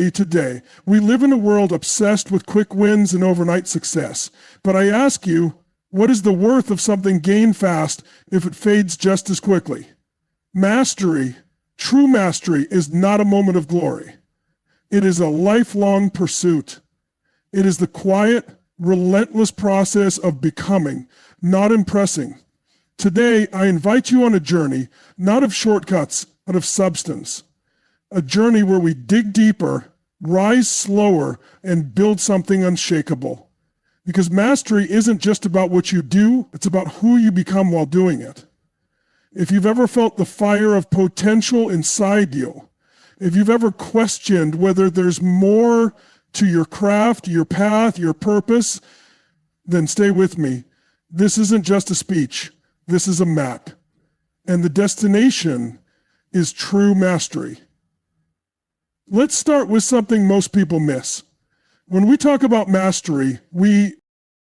today. We live in a world obsessed with quick wins and overnight success. But I ask you, what is the worth of something gained fast if it fades just as quickly? Mastery, true mastery, is not a moment of glory. It is a lifelong pursuit. It is the quiet, relentless process of becoming, not impressing. Today, I invite you on a journey, not of shortcuts, but of substance. A journey where we dig deeper, rise slower, and build something unshakable. Because mastery isn't just about what you do, it's about who you become while doing it. If you've ever felt the fire of potential inside you, if you've ever questioned whether there's more to your craft, your path, your purpose, then stay with me. This isn't just a speech. This is a map. And the destination is true mastery. Let's start with something most people miss. When we talk about mastery, we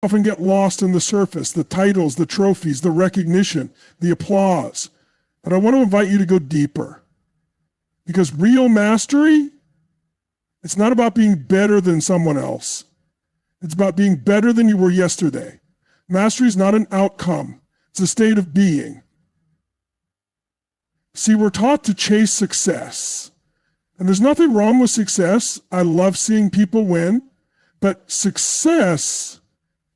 often get lost in the surface, the titles, the trophies, the recognition, the applause. But I want to invite you to go deeper. Because real mastery, it's not about being better than someone else. It's about being better than you were yesterday. Mastery is not an outcome. It's a state of being. See, we're taught to chase success. And there's nothing wrong with success. I love seeing people win. But success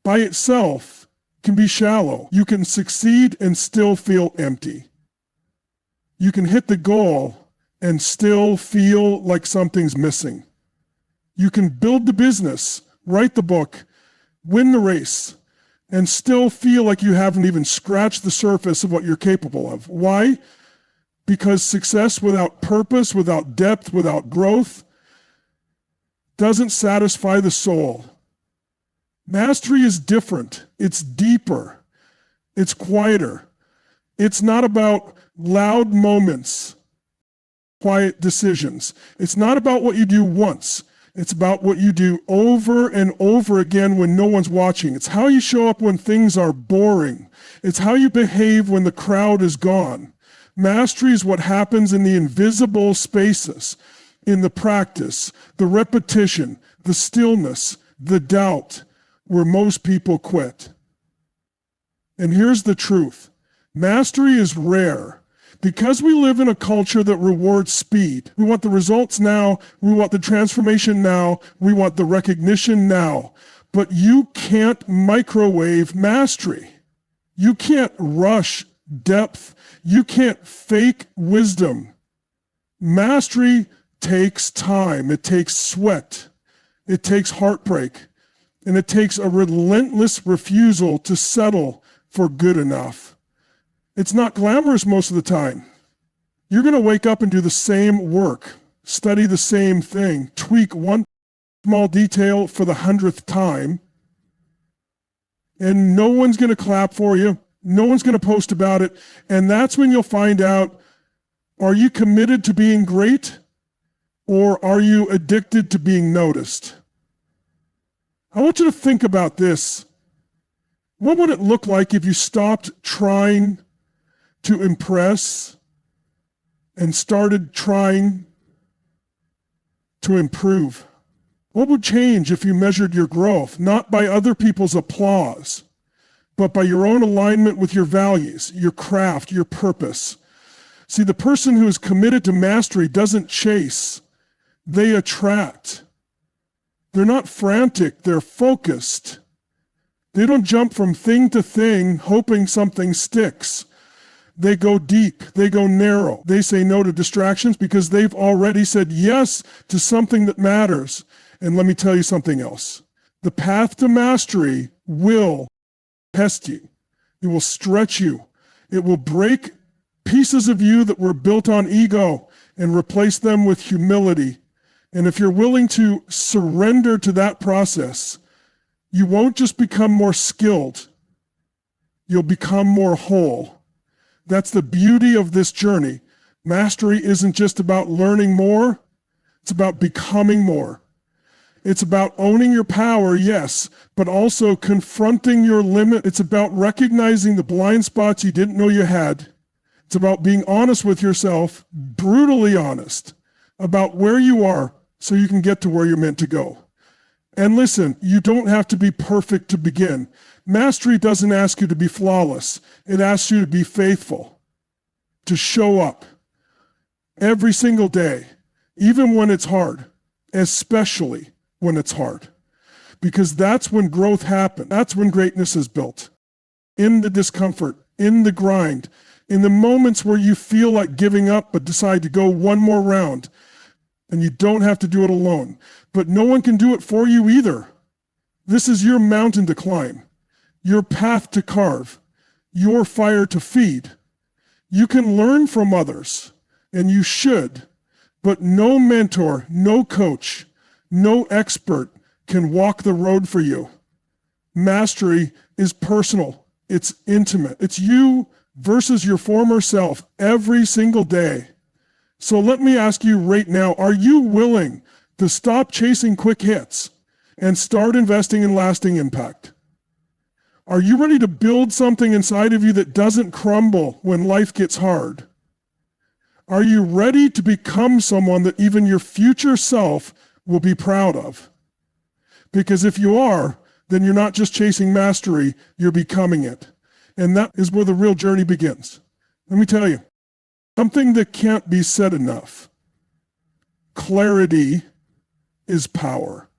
by itself can be shallow. You can succeed and still feel empty. You can hit the goal and still feel like something's missing. You can build the business, write the book, win the race, and still feel like you haven't even scratched the surface of what you're capable of. Why? Because success without purpose, without depth, without growth, doesn't satisfy the soul. Mastery is different. It's deeper. It's quieter. It's not about loud moments, quiet decisions. It's not about what you do once. It's about what you do over and over again when no one's watching. It's how you show up when things are boring. It's how you behave when the crowd is gone. Mastery is what happens in the invisible spaces, in the practice, the repetition, the stillness, the doubt, where most people quit. And here's the truth. Mastery is rare. Because we live in a culture that rewards speed. We want the results now. We want the transformation now. We want the recognition now. But you can't microwave mastery. You can't rush depth. You can't fake wisdom. Mastery takes time. It takes sweat. It takes heartbreak. And it takes a relentless refusal to settle for good enough. It's not glamorous most of the time. You're going to wake up and do the same work, study the same thing, tweak one small detail for the 100th time, and no one's going to clap for you. No one's going to post about it. And that's when you'll find out, are you committed to being great, or are you addicted to being noticed? I want you to think about this. What would it look like if you stopped trying to impress and started trying to improve? What would change if you measured your growth, not by other people's applause, but by your own alignment with your values, your craft, your purpose? See, the person who is committed to mastery doesn't chase, they attract. They're not frantic, they're focused. They don't jump from thing to thing hoping something sticks. They go deep, they go narrow. They say no to distractions because they've already said yes to something that matters. And let me tell you something else. The path to mastery will test you. It will stretch you. It will break pieces of you that were built on ego and replace them with humility. And if you're willing to surrender to that process, you won't just become more skilled. You'll become more whole. That's the beauty of this journey. Mastery isn't just about learning more. It's about becoming more. It's about owning your power, yes, but also confronting your limit. It's about recognizing the blind spots you didn't know you had. It's about being honest with yourself, brutally honest, about where you are, so you can get to where you're meant to go. And listen, you don't have to be perfect to begin. Mastery doesn't ask you to be flawless. It asks you to be faithful, to show up every single day, even when it's hard, especially when it's hard. Because that's when growth happens. That's when greatness is built. In the discomfort, in the grind, in the moments where you feel like giving up but decide to go one more round. And you don't have to do it alone. But no one can do it for you either. This is your mountain to climb, your path to carve, your fire to feed. You can learn from others, and you should, but no mentor, no coach, no expert can walk the road for you. Mastery is personal. It's intimate. It's you versus your former self every single day. So let me ask you right now, are you willing to stop chasing quick hits and start investing in lasting impact? Are you ready to build something inside of you that doesn't crumble when life gets hard? Are you ready to become someone that even your future self will be proud of? Because if you are, then you're not just chasing mastery, you're becoming it. And that is where the real journey begins. Let me tell you, something that can't be said enough. Clarity is power.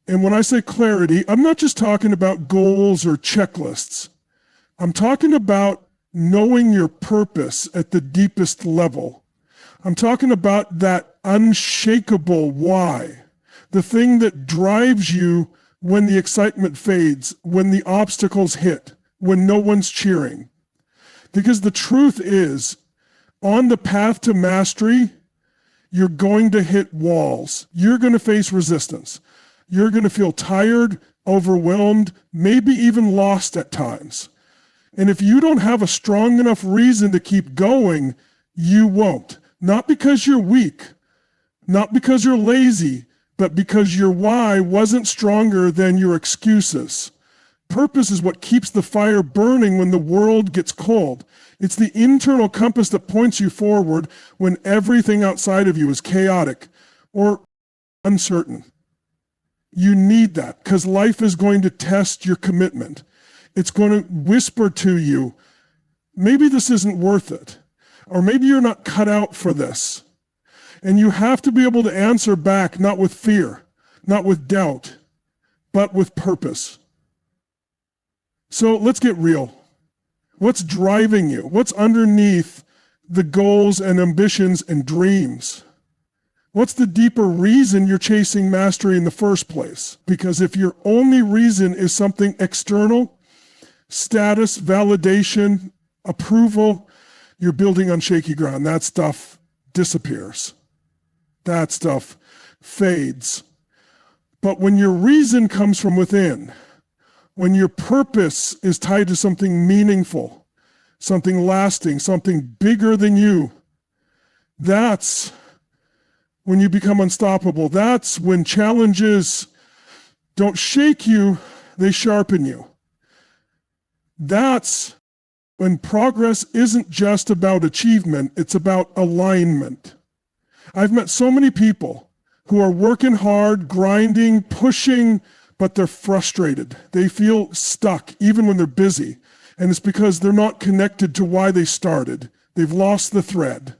And when I say clarity, I'm not just talking about goals or checklists. I'm talking about knowing your purpose at the deepest level. I'm talking about that unshakable why, the thing that drives you when the excitement fades, when the obstacles hit, when no one's cheering. Because the truth is, on the path to mastery, you're going to hit walls. You're going to face resistance. You're going to feel tired, overwhelmed, maybe even lost at times. And if you don't have a strong enough reason to keep going, you won't. Not because you're weak, not because you're lazy, but because your why wasn't stronger than your excuses. Purpose is what keeps the fire burning when the world gets cold. It's the internal compass that points you forward when everything outside of you is chaotic or uncertain. You need that because life is going to test your commitment. It's going to whisper to you, maybe this isn't worth it, or maybe you're not cut out for this. And you have to be able to answer back, not with fear, not with doubt, but with purpose. So let's get real. What's driving you? What's underneath the goals and ambitions and dreams? What's the deeper reason you're chasing mastery in the first place? Because if your only reason is something external, status, validation, approval, you're building on shaky ground. That stuff disappears. That stuff fades. But when your reason comes from within, when your purpose is tied to something meaningful, something lasting, something bigger than you, that's when you become unstoppable. That's when challenges don't shake you, they sharpen you. That's when progress isn't just about achievement, it's about alignment. I've met so many people who are working hard, grinding, pushing, but they're frustrated. They feel stuck even when they're busy. And it's because they're not connected to why they started. They've lost the thread.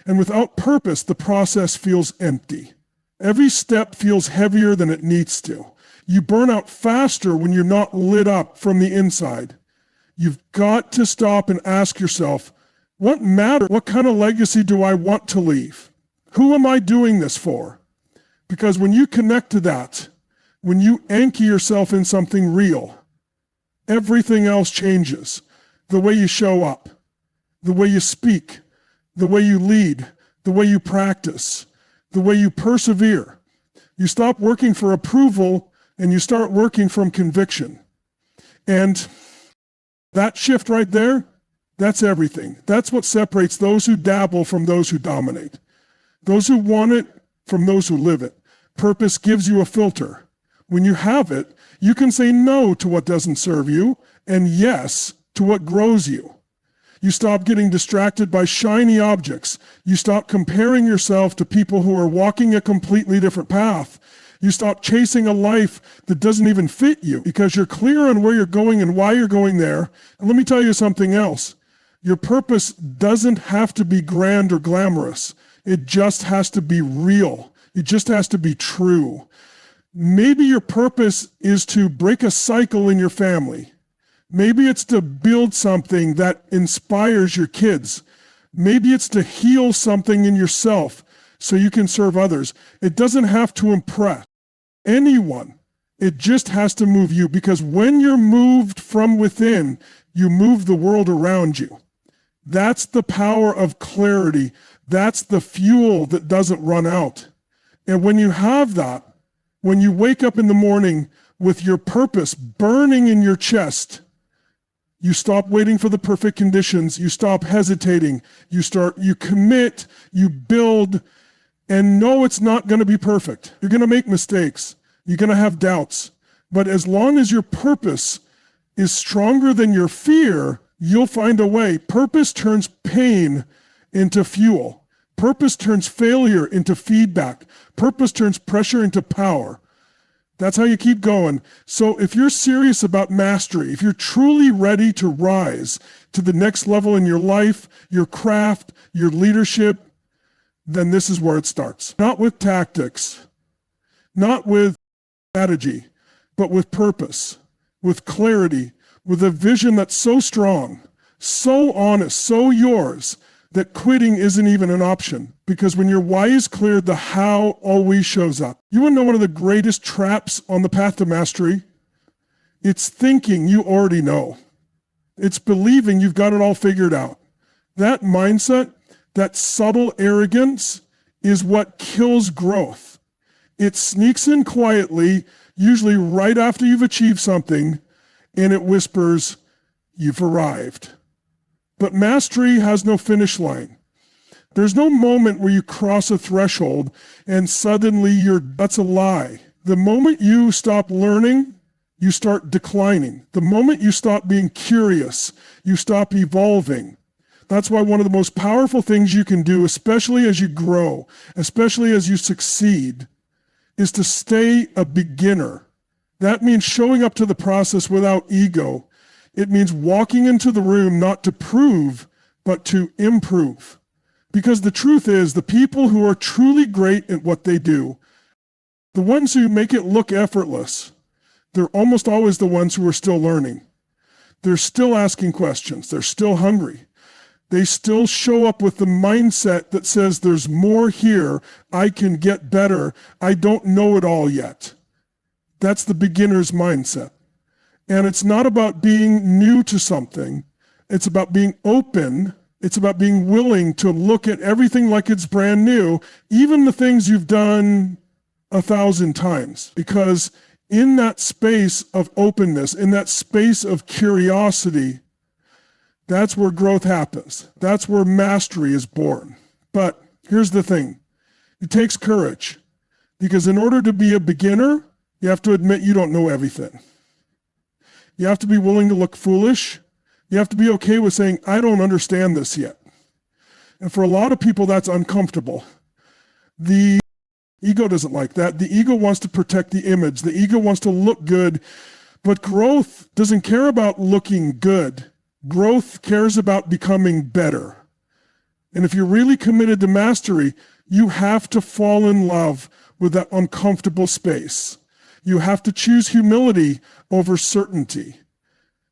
And without purpose, the process feels empty. Every step feels heavier than it needs to. You burn out faster when you're not lit up from the inside. You've got to stop and ask yourself, what matters? What kind of legacy do I want to leave? Who am I doing this for? Because when you connect to that, when you anchor yourself in something real, everything else changes. The way you show up, the way you speak, the way you lead, the way you practice, the way you persevere. You stop working for approval and you start working from conviction. And that shift right there, that's everything. That's what separates those who dabble from those who dominate. Those who want it from those who live it. Purpose gives you a filter. When you have it, you can say no to what doesn't serve you and yes to what grows you. You stop getting distracted by shiny objects. You stop comparing yourself to people who are walking a completely different path. You stop chasing a life that doesn't even fit you because you're clear on where you're going and why you're going there. And let me tell you something else. Your purpose doesn't have to be grand or glamorous. It just has to be real. It just has to be true. Maybe your purpose is to break a cycle in your family. Maybe it's to build something that inspires your kids. Maybe it's to heal something in yourself so you can serve others. It doesn't have to impress anyone. It just has to move you, because when you're moved from within, you move the world around you. That's the power of clarity. That's the fuel that doesn't run out. And when you have that, when you wake up in the morning with your purpose burning in your chest, you stop waiting for the perfect conditions. You stop hesitating. You commit, you build, and no, it's not going to be perfect. You're going to make mistakes. You're going to have doubts. But as long as your purpose is stronger than your fear, you'll find a way. Purpose turns pain into fuel. Purpose turns failure into feedback. Purpose turns pressure into power. That's how you keep going. So if you're serious about mastery, if you're truly ready to rise to the next level in your life, your craft, your leadership, then this is where it starts. Not with tactics, not with strategy, but with purpose, with clarity, with a vision that's so strong, so honest, so yours, that quitting isn't even an option. Because when your why is clear, the how always shows up. You want to know one of the greatest traps on the path to mastery? It's thinking you already know. It's believing you've got it all figured out. That mindset, that subtle arrogance, is what kills growth. It sneaks in quietly, usually right after you've achieved something, and it whispers, "You've arrived." But mastery has no finish line. There's no moment where you cross a threshold and suddenly that's a lie. The moment you stop learning, you start declining. The moment you stop being curious, you stop evolving. That's why one of the most powerful things you can do, especially as you grow, especially as you succeed, is to stay a beginner. That means showing up to the process without ego. It means walking into the room not to prove, but to improve. Because the truth is, the people who are truly great at what they do, the ones who make it look effortless, they're almost always the ones who are still learning. They're still asking questions. They're still hungry. They still show up with the mindset that says, there's more here. I can get better. I don't know it all yet. That's the beginner's mindset. And it's not about being new to something. It's about being open. It's about being willing to look at everything like it's brand new, even the things you've done 1,000 times. Because in that space of openness, in that space of curiosity, that's where growth happens. That's where mastery is born. But here's the thing. It takes courage. Because in order to be a beginner, you have to admit you don't know everything. You have to be willing to look foolish. You have to be okay with saying, I don't understand this yet. And for a lot of people, that's uncomfortable. The ego doesn't like that. The ego wants to protect the image. The ego wants to look good. But growth doesn't care about looking good. Growth cares about becoming better. And if you're really committed to mastery, you have to fall in love with that uncomfortable space. You have to choose humility over certainty.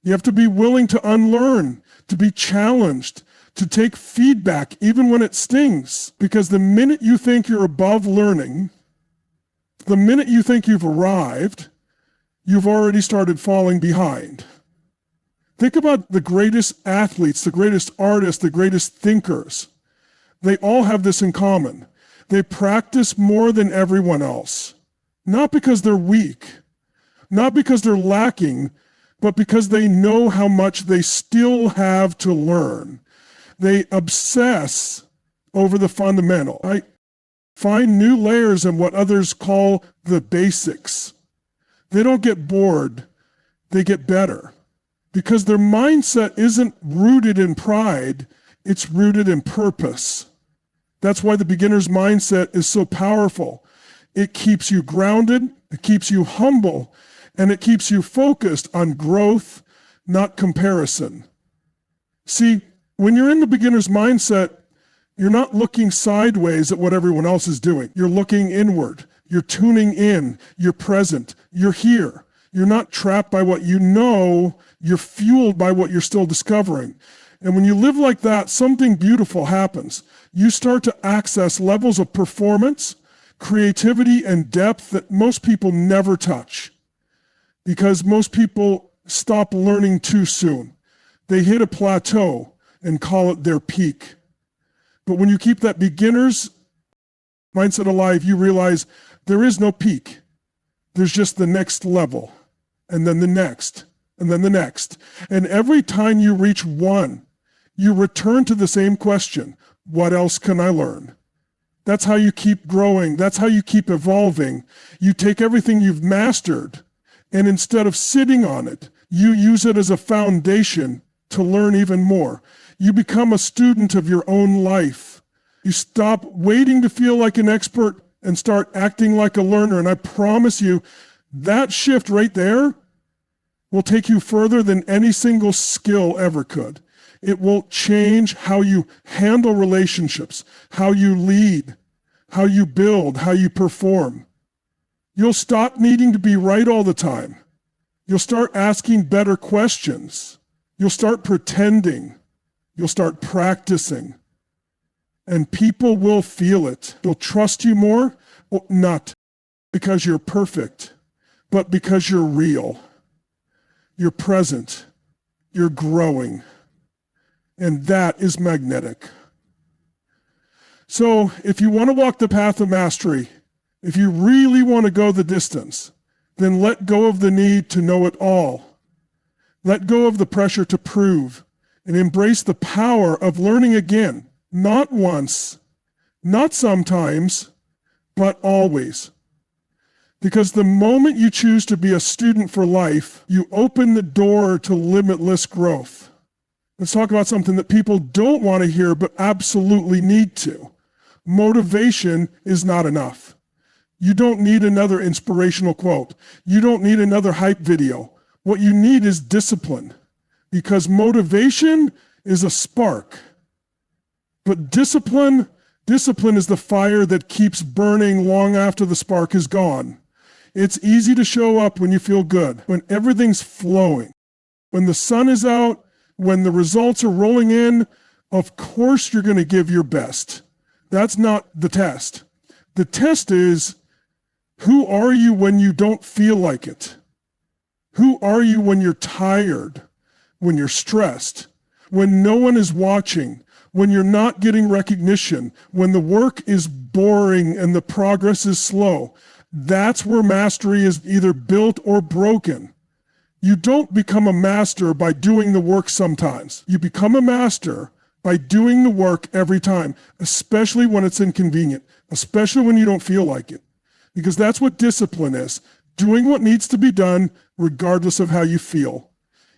You have to be willing to unlearn, to be challenged, to take feedback even when it stings. Because the minute you think you're above learning, the minute you think you've arrived, you've already started falling behind. Think about the greatest athletes, the greatest artists, the greatest thinkers. They all have this in common. They practice more than everyone else. Not because they're weak, not because they're lacking, but because they know how much they still have to learn. They obsess over the fundamental. Right? Find new layers in what others call the basics. They don't get bored, they get better. because their mindset isn't rooted in pride, it's rooted in purpose. That's why the beginner's mindset is so powerful. It keeps you grounded, it keeps you humble, and it keeps you focused on growth, not comparison. See, when you're in the beginner's mindset, you're not looking sideways at what everyone else is doing. You're looking inward. You're tuning in. You're present. You're here. You're not trapped by what you know. You're fueled by what you're still discovering. And when you live like that, something beautiful happens. You start to access levels of performance, creativity, and depth that most people never touch, because most people stop learning too soon. They hit a plateau and call it their peak. But when you keep that beginner's mindset alive, you realize there is no peak. There's just the next level, and then the next, and then the next. And every time you reach one, you return to the same question: what else can I learn? That's how you keep growing. That's how you keep evolving. You take everything you've mastered, and instead of sitting on it, you use it as a foundation to learn even more. You become a student of your own life. You stop waiting to feel like an expert and start acting like a learner. And I promise you, that shift right there will take you further than any single skill ever could. It will change how you handle relationships, how you lead, how you build, how you perform. You'll stop needing to be right all the time. You'll start asking better questions. You'll start pretending. You'll start practicing. And people will feel it. They'll trust you more, not because you're perfect, but because you're real. You're present. You're growing. And that is magnetic. So if you want to walk the path of mastery, if you really want to go the distance, then let go of the need to know it all. Let go of the pressure to prove, and embrace the power of learning again, not once, not sometimes, but always. Because the moment you choose to be a student for life, you open the door to limitless growth. Let's talk about something that people don't want to hear, but absolutely need to. Motivation is not enough. You don't need another inspirational quote. You don't need another hype video. What you need is discipline, because motivation is a spark. But discipline is the fire that keeps burning long after the spark is gone. It's easy to show up when you feel good, when everything's flowing, when the sun is out, when the results are rolling in. Of course you're going to give your best. That's not the test. The test is, who are you when you don't feel like it? Who are you when you're tired, when you're stressed, when no one is watching, when you're not getting recognition, when the work is boring and the progress is slow? That's where mastery is either built or broken. You don't become a master by doing the work sometimes. You become a master by doing the work every time, especially when it's inconvenient, especially when you don't feel like it. Because that's what discipline is. Doing what needs to be done regardless of how you feel.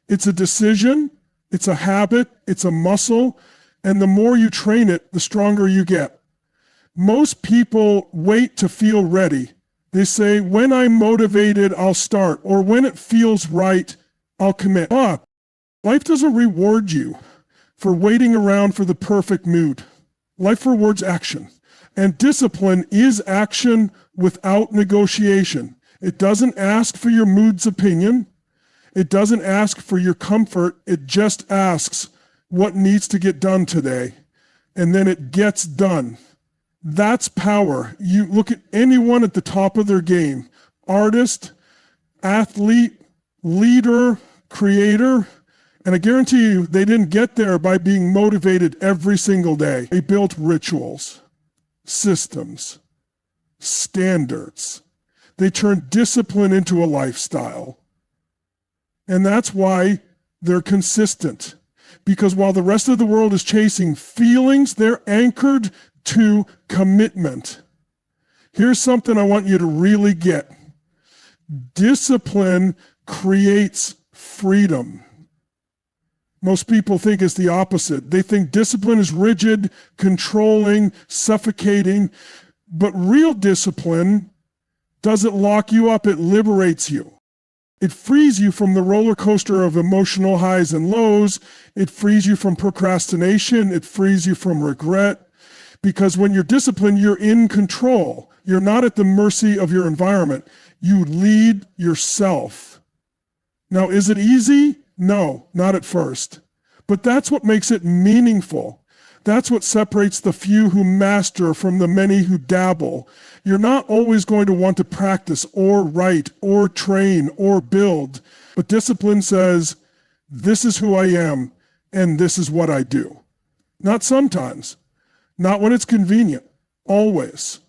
It's a decision, it's a habit, it's a muscle, and the more you train it, the stronger you get. Most people wait to feel ready. They say, when I'm motivated, I'll start, or when it feels right, I'll commit. But life doesn't reward you for waiting around for the perfect mood. Life rewards action. And discipline is action without negotiation. It doesn't ask for your mood's opinion. It doesn't ask for your comfort. It just asks what needs to get done today. And then it gets done. That's power. You look at anyone at the top of their game, artist, athlete, leader, creator, and I guarantee you they didn't get there by being motivated every single day. They built rituals, systems, standards. They turned discipline into a lifestyle. And that's why they're consistent. Because while the rest of the world is chasing feelings, they're anchored to commitment. Here's something I want you to really get. Discipline creates freedom. Most people think it's the opposite. They think discipline is rigid, controlling, suffocating, but real discipline doesn't lock you up, it liberates you. It frees you from the roller coaster of emotional highs and lows. It frees you from procrastination. It frees you from regret. Because when you're disciplined, you're in control. You're not at the mercy of your environment. You lead yourself. Now, is it easy? No, not at first. But that's what makes it meaningful. That's what separates the few who master from the many who dabble. You're not always going to want to practice or write or train or build, but discipline says, this is who I am and this is what I do. Not sometimes, not when it's convenient, always.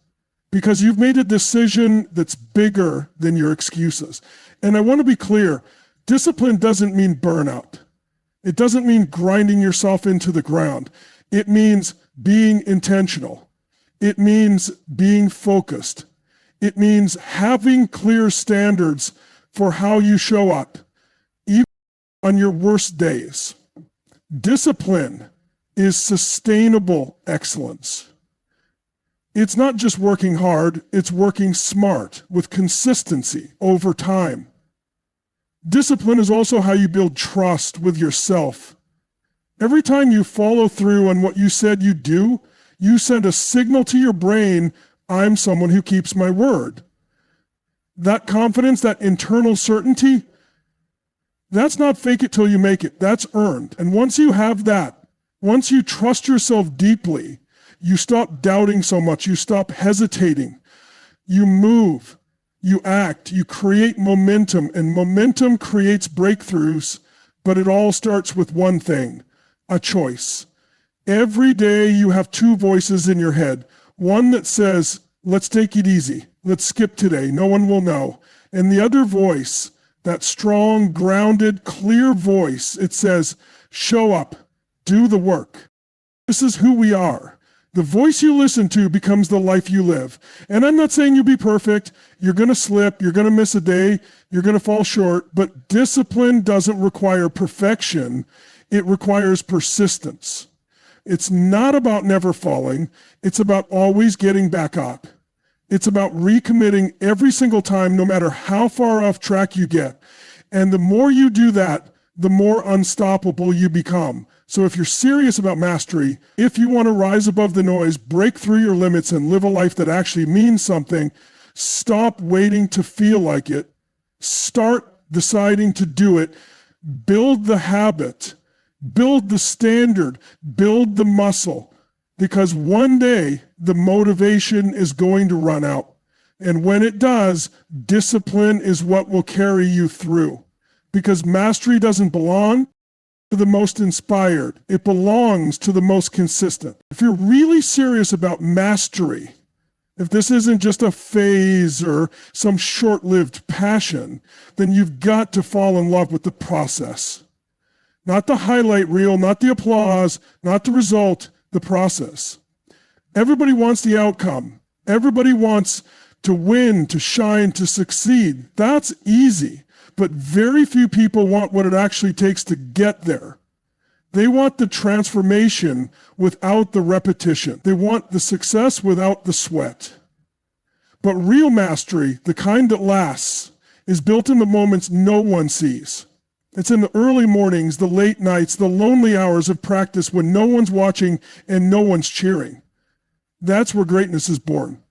Because you've made a decision that's bigger than your excuses. And I want to be clear, discipline doesn't mean burnout. It doesn't mean grinding yourself into the ground. It means being intentional. It means being focused. It means having clear standards for how you show up, even on your worst days. Discipline is sustainable excellence. It's not just working hard, it's working smart with consistency over time. Discipline is also how you build trust with yourself. Every time you follow through on what you said you'd do, you send a signal to your brain, I'm someone who keeps my word. That confidence, that internal certainty, that's not fake it till you make it. That's earned. And once you have that, once you trust yourself deeply, you stop doubting so much, you stop hesitating, you move, you act, you create momentum, and momentum creates breakthroughs, but it all starts with one thing. A choice. Every day you have two voices in your head. One that says, let's take it easy. Let's skip today. No one will know. And the other voice, that strong, grounded, clear voice, it says, show up. Do the work. This is who we are. The voice you listen to becomes the life you live. And I'm not saying you'll be perfect. You're going to slip. You're going to miss a day. You're going to fall short. But discipline doesn't require perfection. It requires persistence. It's not about never falling. It's about always getting back up. It's about recommitting every single time, no matter how far off track you get. And the more you do that, the more unstoppable you become. So if you're serious about mastery, if you want to rise above the noise, break through your limits, and live a life that actually means something, stop waiting to feel like it. Start deciding to do it. Build the habit. Build the standard, build the muscle, because one day the motivation is going to run out. And when it does, discipline is what will carry you through. Because mastery doesn't belong to the most inspired. It belongs to the most consistent. If you're really serious about mastery, if this isn't just a phase or some short-lived passion, then you've got to fall in love with the process. Not the highlight reel, not the applause, not the result, the process. Everybody wants the outcome. Everybody wants to win, to shine, to succeed. That's easy, but very few people want what it actually takes to get there. They want the transformation without the repetition. They want the success without the sweat. But real mastery, the kind that lasts, is built in the moments no one sees. It's in the early mornings, the late nights, the lonely hours of practice when no one's watching and no one's cheering. That's where greatness is born.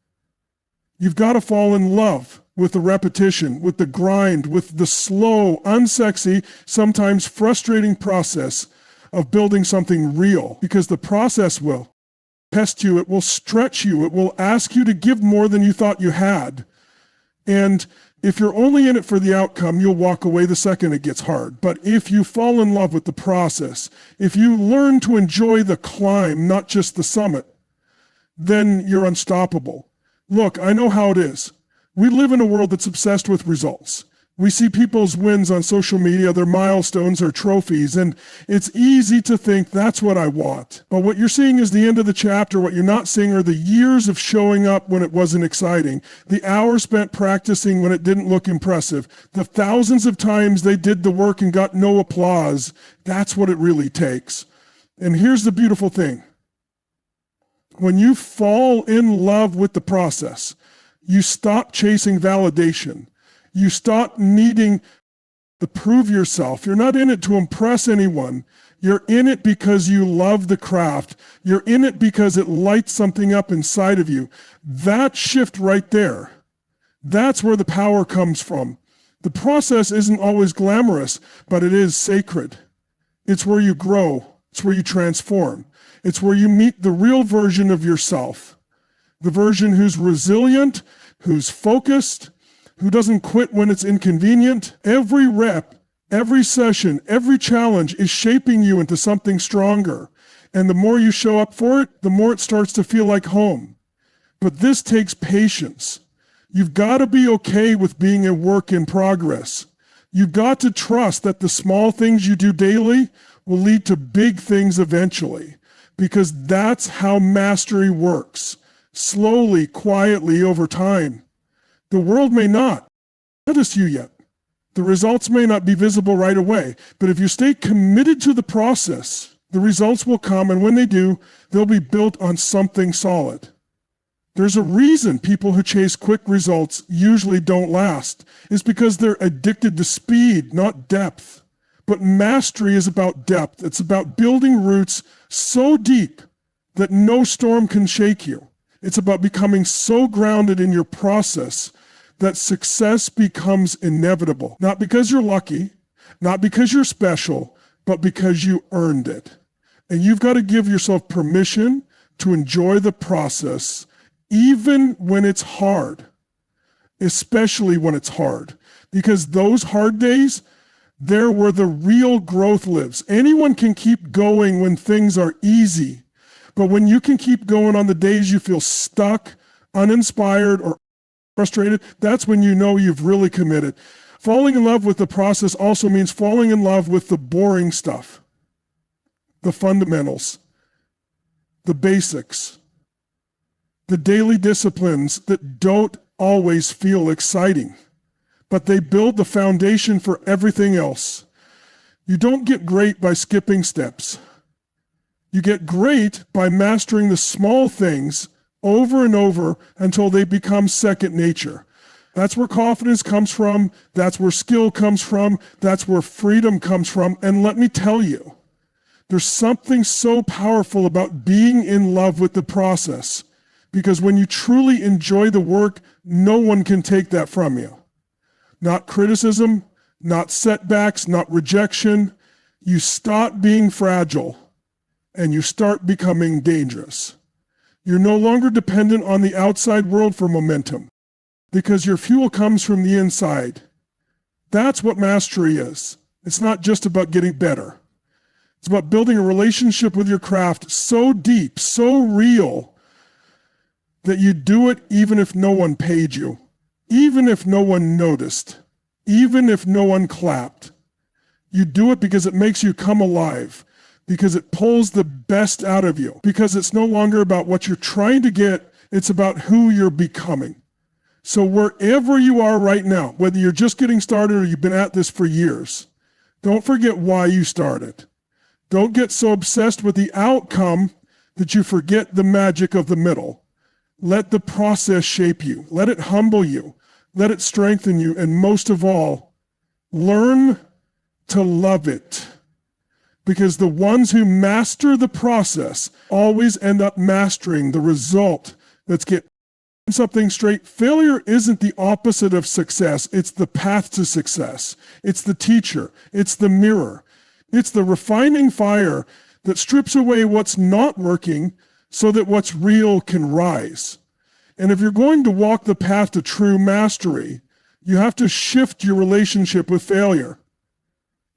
You've got to fall in love with the repetition, with the grind, with the slow, unsexy, sometimes frustrating process of building something real, because the process will test you, it will stretch you, it will ask you to give more than you thought you had. And if you're only in it for the outcome, you'll walk away the second it gets hard. But if you fall in love with the process, if you learn to enjoy the climb, not just the summit, then you're unstoppable. Look, I know how it is. We live in a world that's obsessed with results. We see people's wins on social media, their milestones or trophies, and it's easy to think that's what I want. But what you're seeing is the end of the chapter. What you're not seeing are the years of showing up when it wasn't exciting, the hours spent practicing when it didn't look impressive, the thousands of times they did the work and got no applause. That's what it really takes. And here's the beautiful thing. When you fall in love with the process, you stop chasing validation. You stop needing to prove yourself. You're not in it to impress anyone. You're in it because you love the craft. You're in it because it lights something up inside of you. That shift right there, that's where the power comes from. The process isn't always glamorous, but it is sacred. It's where you grow. It's where you transform. It's where you meet the real version of yourself. The version who's resilient, who's focused, who doesn't quit when it's inconvenient. Every rep, every session, every challenge is shaping you into something stronger. And the more you show up for it, the more it starts to feel like home. But this takes patience. You've got to be okay with being a work in progress. You've got to trust that the small things you do daily will lead to big things eventually, because that's how mastery works. Slowly, quietly, over time. The world may not notice you yet. The results may not be visible right away, but if you stay committed to the process, the results will come, and when they do, they'll be built on something solid. There's a reason people who chase quick results usually don't last. It's because they're addicted to speed, not depth. But mastery is about depth. It's about building roots so deep that no storm can shake you. It's about becoming so grounded in your process that success becomes inevitable. Not because you're lucky, not because you're special, but because you earned it. And you've got to give yourself permission to enjoy the process, even when it's hard, especially when it's hard. Because those hard days, they're where the real growth lives. Anyone can keep going when things are easy. But when you can keep going on the days you feel stuck, uninspired, or frustrated, that's when you know you've really committed. Falling in love with the process also means falling in love with the boring stuff, the fundamentals, the basics, the daily disciplines that don't always feel exciting, but they build the foundation for everything else. You don't get great by skipping steps. You get great by mastering the small things over and over until they become second nature. That's where confidence comes from. That's where skill comes from. That's where freedom comes from. And let me tell you, there's something so powerful about being in love with the process, because when you truly enjoy the work, no one can take that from you. Not criticism, not setbacks, not rejection. You stop being fragile and you start becoming dangerous. You're no longer dependent on the outside world for momentum, because your fuel comes from the inside. That's what mastery is. It's not just about getting better. It's about building a relationship with your craft so deep, so real, that you do it even if no one paid you, even if no one noticed, even if no one clapped. You do it because it makes you come alive, because it pulls the best out of you, because it's no longer about what you're trying to get, it's about who you're becoming. So wherever you are right now, whether you're just getting started or you've been at this for years, don't forget why you started. Don't get so obsessed with the outcome that you forget the magic of the middle. Let the process shape you. Let it humble you. Let it strengthen you. And most of all, learn to love it. Because the ones who master the process always end up mastering the result. Let's get something straight. Failure isn't the opposite of success. It's the path to success. It's the teacher. It's the mirror. It's the refining fire that strips away what's not working so that what's real can rise. And if you're going to walk the path to true mastery, you have to shift your relationship with failure.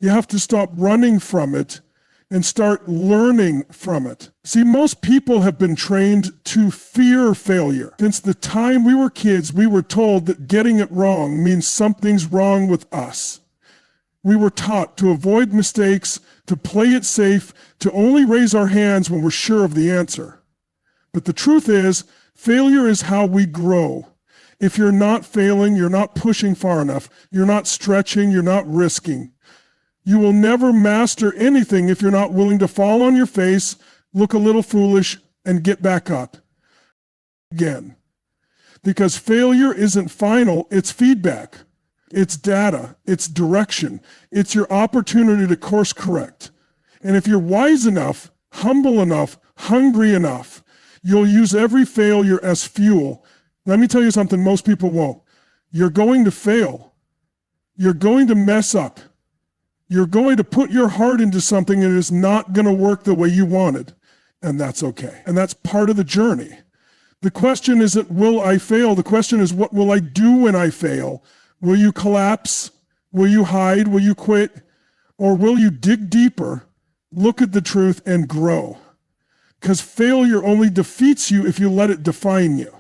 You have to stop running from it and start learning from it. See, most people have been trained to fear failure. Since the time we were kids, we were told that getting it wrong means something's wrong with us. We were taught to avoid mistakes, to play it safe, to only raise our hands when we're sure of the answer. But the truth is, failure is how we grow. If you're not failing, you're not pushing far enough, you're not stretching, you're not risking. You will never master anything if you're not willing to fall on your face, look a little foolish, and get back up again. Because failure isn't final, it's feedback. It's data, it's direction, it's your opportunity to course correct. And if you're wise enough, humble enough, hungry enough, you'll use every failure as fuel. Let me tell you something most people won't. You're going to fail. You're going to mess up. You're going to put your heart into something and it is not going to work the way you wanted. And that's okay. And that's part of the journey. The question isn't, will I fail? The question is, what will I do when I fail? Will you collapse? Will you hide? Will you quit? Or will you dig deeper, look at the truth, and grow? Because failure only defeats you if you let it define you.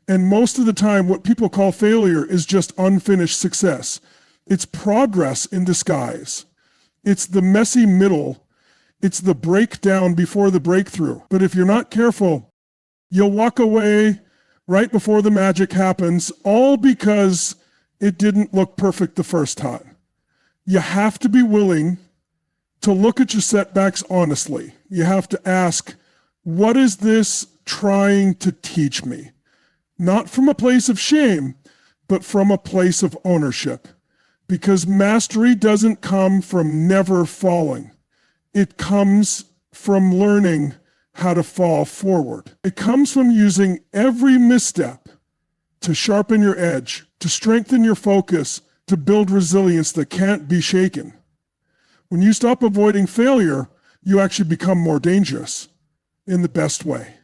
And most of the time, what people call failure is just unfinished success. It's progress in disguise. It's the messy middle. It's the breakdown before the breakthrough. But if you're not careful, you'll walk away right before the magic happens, all because it didn't look perfect the first time. You have to be willing to look at your setbacks honestly. You have to ask, what is this trying to teach me? Not from a place of shame, but from a place of ownership. Because mastery doesn't come from never falling. It comes from learning how to fall forward. It comes from using every misstep to sharpen your edge, to strengthen your focus, to build resilience that can't be shaken. When you stop avoiding failure, you actually become more dangerous in the best way.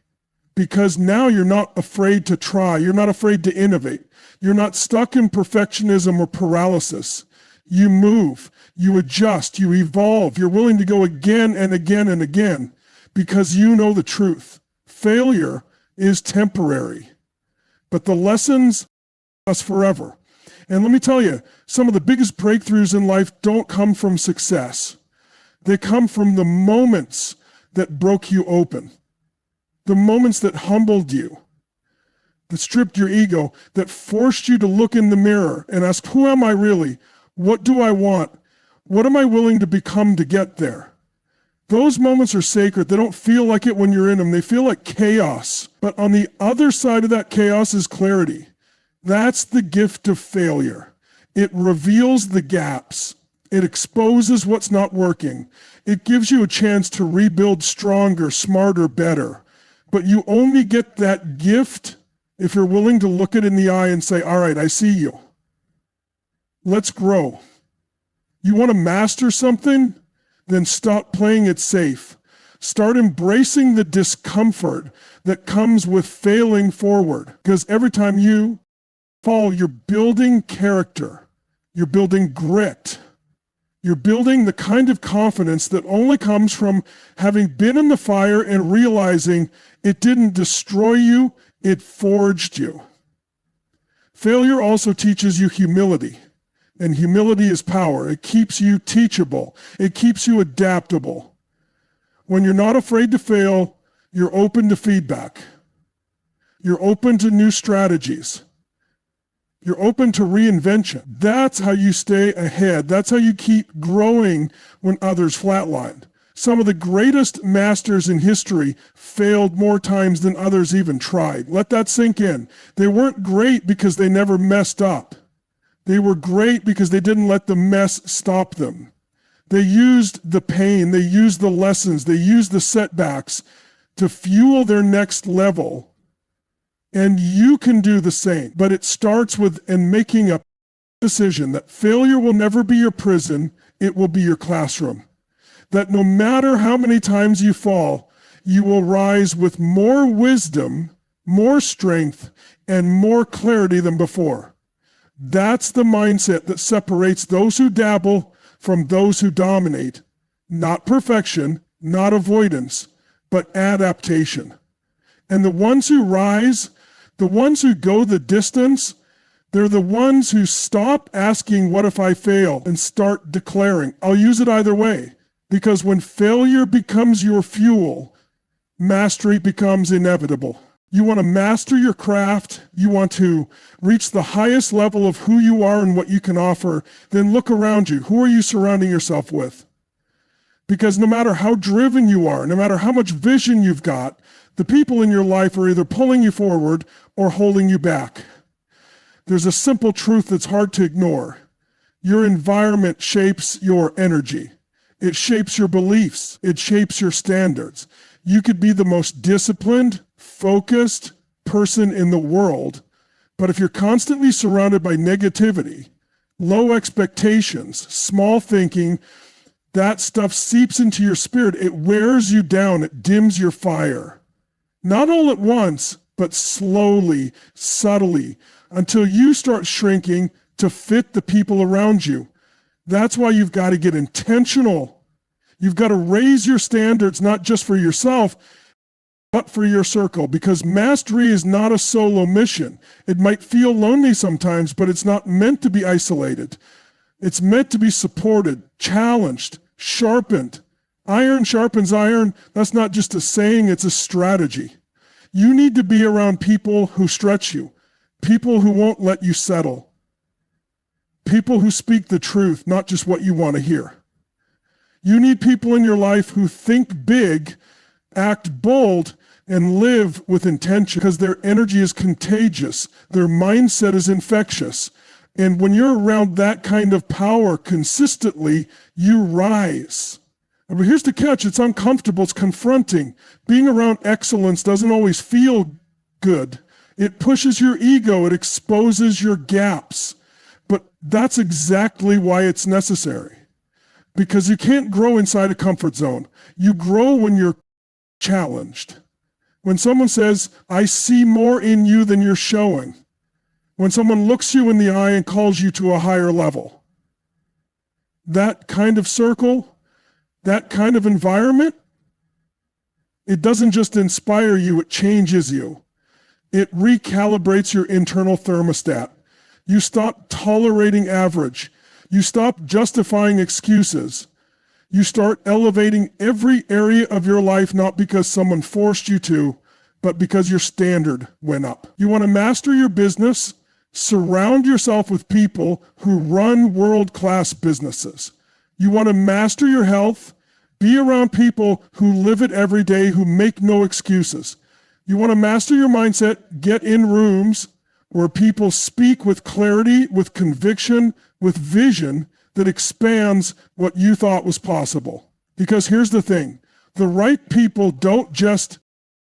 Because now you're not afraid to try. You're not afraid to innovate. You're not stuck in perfectionism or paralysis. You move, you adjust, you evolve. You're willing to go again and again and again because you know the truth. Failure is temporary, but the lessons last forever. And let me tell you, some of the biggest breakthroughs in life don't come from success. They come from the moments that broke you open. The moments that humbled you, that stripped your ego, that forced you to look in the mirror and ask, who am I really? What do I want? What am I willing to become to get there? Those moments are sacred. They don't feel like it when you're in them. They feel like chaos. But on the other side of that chaos is clarity. That's the gift of failure. It reveals the gaps. It exposes what's not working. It gives you a chance to rebuild stronger, smarter, better. But you only get that gift if you're willing to look it in the eye and say, all right, I see you. Let's grow. You want to master something? Then stop playing it safe. Start embracing the discomfort that comes with failing forward. Because every time you fall, you're building character. You're building grit. You're building the kind of confidence that only comes from having been in the fire and realizing it didn't destroy you, it forged you. Failure also teaches you humility, and humility is power. It keeps you teachable. It keeps you adaptable. When you're not afraid to fail, you're open to feedback. You're open to new strategies. You're open to reinvention. That's how you stay ahead. That's how you keep growing when others flatlined. Some of the greatest masters in history failed more times than others even tried. Let that sink in. They weren't great because they never messed up. They were great because they didn't let the mess stop them. They used the pain, they used the lessons, they used the setbacks to fuel their next level. And you can do the same, but it starts with making a decision that failure will never be your prison, it will be your classroom. That no matter how many times you fall, you will rise with more wisdom, more strength, and more clarity than before. That's the mindset that separates those who dabble from those who dominate, not perfection, not avoidance, but adaptation. And the ones who rise, the ones who go the distance, they're the ones who stop asking, what if I fail, and start declaring. I'll use it either way, because when failure becomes your fuel, mastery becomes inevitable. You want to master your craft, you want to reach the highest level of who you are and what you can offer, then look around you. Who are you surrounding yourself with? Because no matter how driven you are, no matter how much vision you've got, the people in your life are either pulling you forward or holding you back. There's a simple truth that's hard to ignore. Your environment shapes your energy. It shapes your beliefs. It shapes your standards. You could be the most disciplined, focused person in the world, but if you're constantly surrounded by negativity, low expectations, small thinking, that stuff seeps into your spirit. It wears you down. It dims your fire. Not all at once, but slowly, subtly, until you start shrinking to fit the people around you. That's why you've got to get intentional. You've got to raise your standards, not just for yourself, but for your circle, because mastery is not a solo mission. It might feel lonely sometimes, but it's not meant to be isolated. It's meant to be supported, challenged, sharpened. Iron sharpens iron. That's not just a saying, it's a strategy. You need to be around people who stretch you, people who won't let you settle, people who speak the truth, not just what you want to hear. You need people in your life who think big, act bold, and live with intention, because their energy is contagious. Their mindset is infectious. And when you're around that kind of power consistently, you rise. But here's the catch. It's uncomfortable. It's confronting. Being around excellence doesn't always feel good. It pushes your ego. It exposes your gaps. But that's exactly why it's necessary. Because you can't grow inside a comfort zone. You grow when you're challenged. When someone says, I see more in you than you're showing. When someone looks you in the eye and calls you to a higher level. That kind of circle, that kind of environment, it doesn't just inspire you, it changes you. It recalibrates your internal thermostat. You stop tolerating average. You stop justifying excuses. You start elevating every area of your life, not because someone forced you to, but because your standard went up. You want to master your business? Surround yourself with people who run world-class businesses. You want to master your health? Be around people who live it every day, who make no excuses. You want to master your mindset? Get in rooms where people speak with clarity, with conviction, with vision that expands what you thought was possible. Because here's the thing, the right people don't just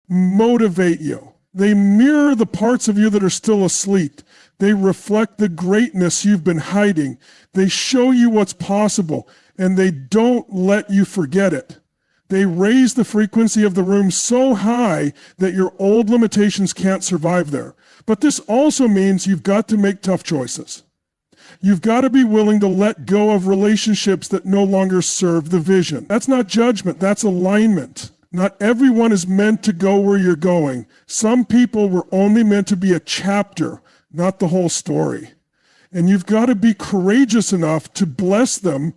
motivate you. They mirror the parts of you that are still asleep. They reflect the greatness you've been hiding. They show you what's possible, and they don't let you forget it. They raise the frequency of the room so high that your old limitations can't survive there. But this also means you've got to make tough choices. You've got to be willing to let go of relationships that no longer serve the vision. That's not judgment, that's alignment. Not everyone is meant to go where you're going. Some people were only meant to be a chapter, not the whole story. And you've got to be courageous enough to bless them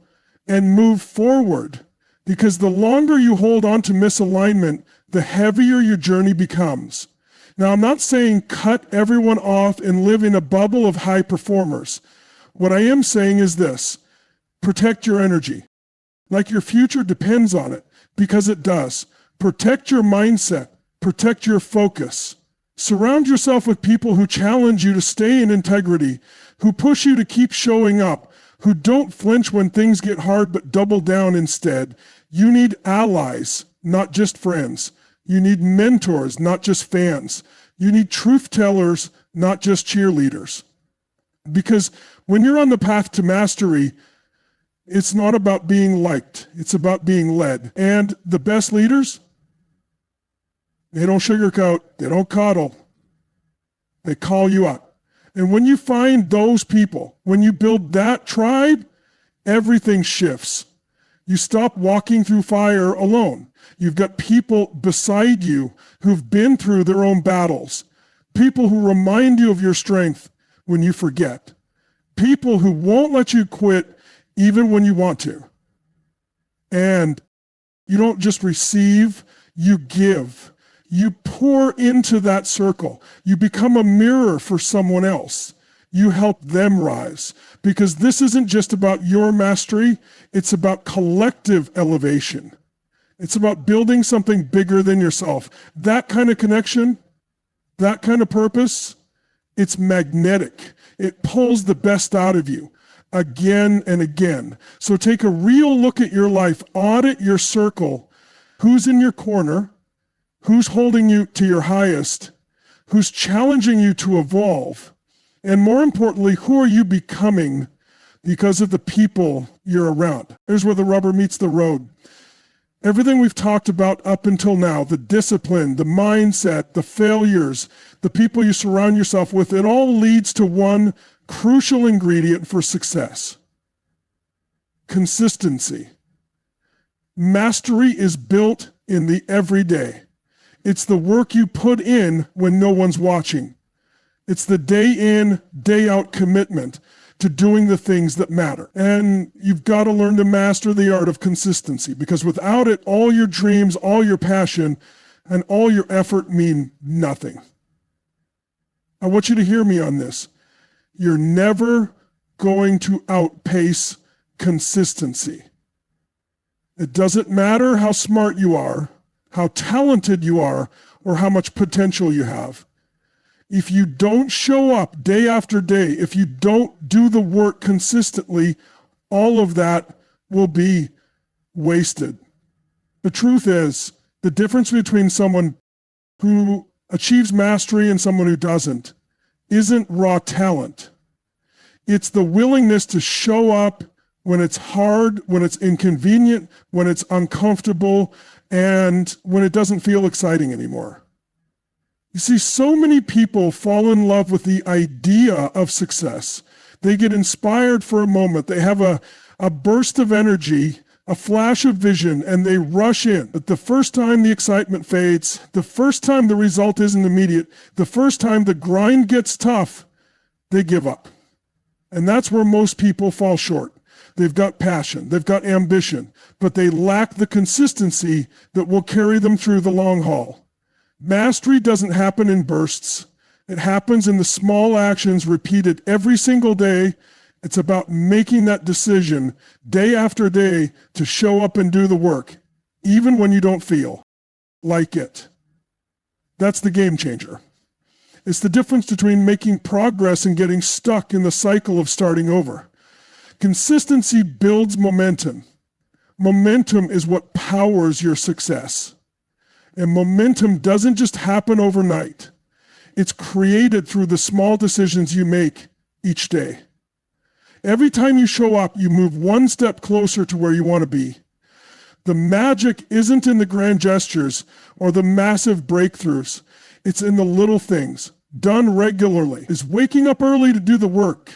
and move forward. Because the longer you hold on to misalignment, the heavier your journey becomes. Now, I'm not saying cut everyone off and live in a bubble of high performers. What I am saying is this: protect your energy. Like your future depends on it, because it does. Protect your mindset. Protect your focus. Surround yourself with people who challenge you to stay in integrity, who push you to keep showing up, who don't flinch when things get hard but double down instead. You need allies, not just friends. You need mentors, not just fans. You need truth tellers, not just cheerleaders. Because when you're on the path to mastery, it's not about being liked. It's about being led. And the best leaders, they don't sugarcoat. They don't coddle. They call you up. And when you find those people, when you build that tribe, everything shifts. You stop walking through fire alone. You've got people beside you who've been through their own battles. People who remind you of your strength when you forget. People who won't let you quit even when you want to. And you don't just receive, you give. You pour into that circle. You become a mirror for someone else. You help them rise. Because this isn't just about your mastery, it's about collective elevation. It's about building something bigger than yourself. That kind of connection, that kind of purpose, it's magnetic. It pulls the best out of you again and again. So take a real look at your life, audit your circle. Who's in your corner? Who's holding you to your highest? Who's challenging you to evolve? And more importantly, who are you becoming because of the people you're around? Here's where the rubber meets the road. Everything we've talked about up until now, the discipline, the mindset, the failures, the people you surround yourself with, it all leads to one crucial ingredient for success: consistency. Mastery is built in the everyday. It's the work you put in when no one's watching. It's the day in, day out commitment to doing the things that matter. And you've got to learn to master the art of consistency, because without it, all your dreams, all your passion, and all your effort mean nothing. I want you to hear me on this. You're never going to outpace consistency. It doesn't matter how smart you are, how talented you are, or how much potential you have. If you don't show up day after day, if you don't do the work consistently, all of that will be wasted. The truth is, the difference between someone who achieves mastery and someone who doesn't isn't raw talent. It's the willingness to show up when it's hard, when it's inconvenient, when it's uncomfortable, and when it doesn't feel exciting anymore. You see, so many people fall in love with the idea of success. They get inspired for a moment. They have a burst of energy, a flash of vision, and they rush in. But the first time the excitement fades, the first time the result isn't immediate, the first time the grind gets tough, they give up. And that's where most people fall short. They've got passion, they've got ambition, but they lack the consistency that will carry them through the long haul. Mastery doesn't happen in bursts. It happens in the small actions repeated every single day. It's about making that decision day after day to show up and do the work, even when you don't feel like it. That's the game changer. It's the difference between making progress and getting stuck in the cycle of starting over. Consistency builds momentum. Momentum is what powers your success. And momentum doesn't just happen overnight. It's created through the small decisions you make each day. Every time you show up, you move one step closer to where you want to be. The magic isn't in the grand gestures or the massive breakthroughs. It's in the little things, done regularly. Is waking up early to do the work,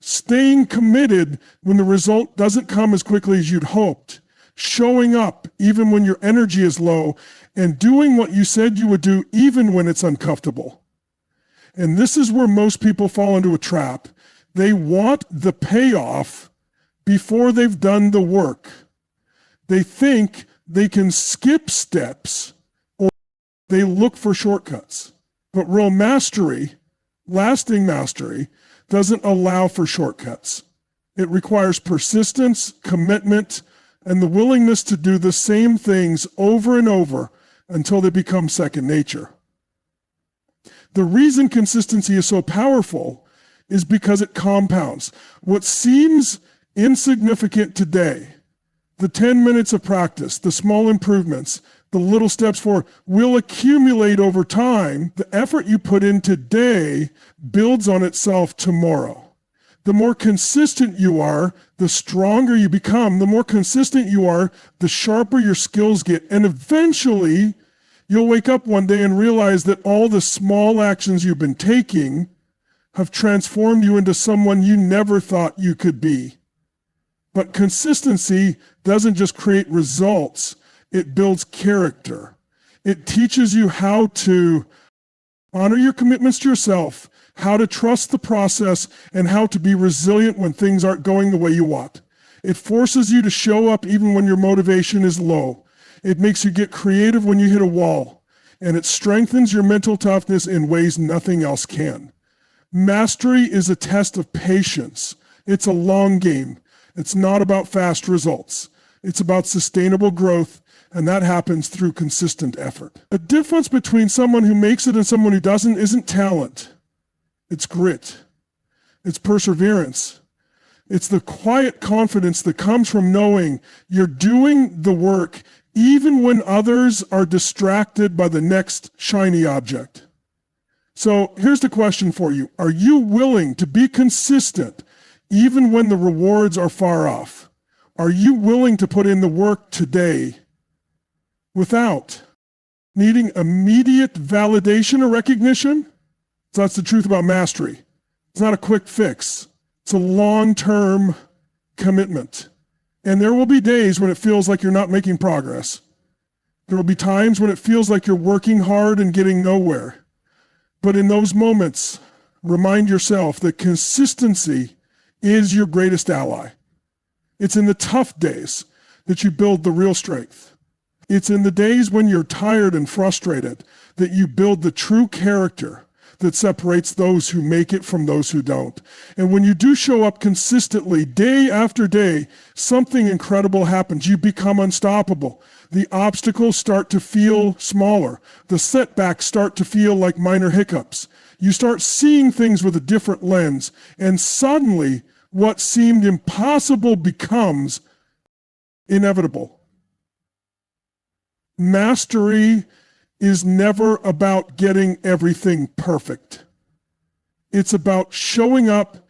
staying committed when the result doesn't come as quickly as you'd hoped, showing up even when your energy is low, and doing what you said you would do even when it's uncomfortable. And this is where most people fall into a trap. They want the payoff before they've done the work. They think they can skip steps, or they look for shortcuts. But real mastery, lasting mastery, doesn't allow for shortcuts. It requires persistence, commitment, and the willingness to do the same things over and over until they become second nature. The reason consistency is so powerful is because it compounds. What seems insignificant today, the 10 minutes of practice, the small improvements, the little steps forward, will accumulate over time. The effort you put in today builds on itself tomorrow. The more consistent you are, the stronger you become. The more consistent you are, the sharper your skills get. And eventually, you'll wake up one day and realize that all the small actions you've been taking have transformed you into someone you never thought you could be. But consistency doesn't just create results, it builds character. It teaches you how to honor your commitments to yourself, how to trust the process, and how to be resilient when things aren't going the way you want. It forces you to show up even when your motivation is low. It makes you get creative when you hit a wall, and it strengthens your mental toughness in ways nothing else can. Mastery is a test of patience. It's a long game. It's not about fast results. It's about sustainable growth, and that happens through consistent effort. The difference between someone who makes it and someone who doesn't isn't talent. It's grit. It's perseverance. It's the quiet confidence that comes from knowing you're doing the work even when others are distracted by the next shiny object. So here's the question for you. Are you willing to be consistent even when the rewards are far off? Are you willing to put in the work today without needing immediate validation or recognition? So that's the truth about mastery. It's not a quick fix. It's a long-term commitment. And there will be days when it feels like you're not making progress. There will be times when it feels like you're working hard and getting nowhere. But in those moments, remind yourself that consistency is your greatest ally. It's in the tough days that you build the real strength. It's in the days when you're tired and frustrated that you build the true character that separates those who make it from those who don't. And when you do show up consistently, day after day, something incredible happens. You become unstoppable. The obstacles start to feel smaller. The setbacks start to feel like minor hiccups. You start seeing things with a different lens, and suddenly what seemed impossible becomes inevitable. Mastery is never about getting everything perfect. It's about showing up,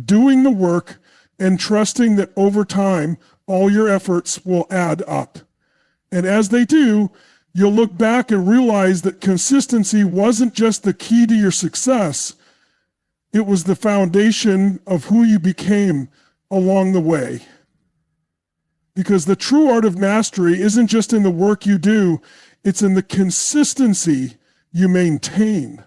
doing the work, and trusting that over time, all your efforts will add up. And as they do, you'll look back and realize that consistency wasn't just the key to your success, it was the foundation of who you became along the way. Because the true art of mastery isn't just in the work you do, it's in the consistency you maintain.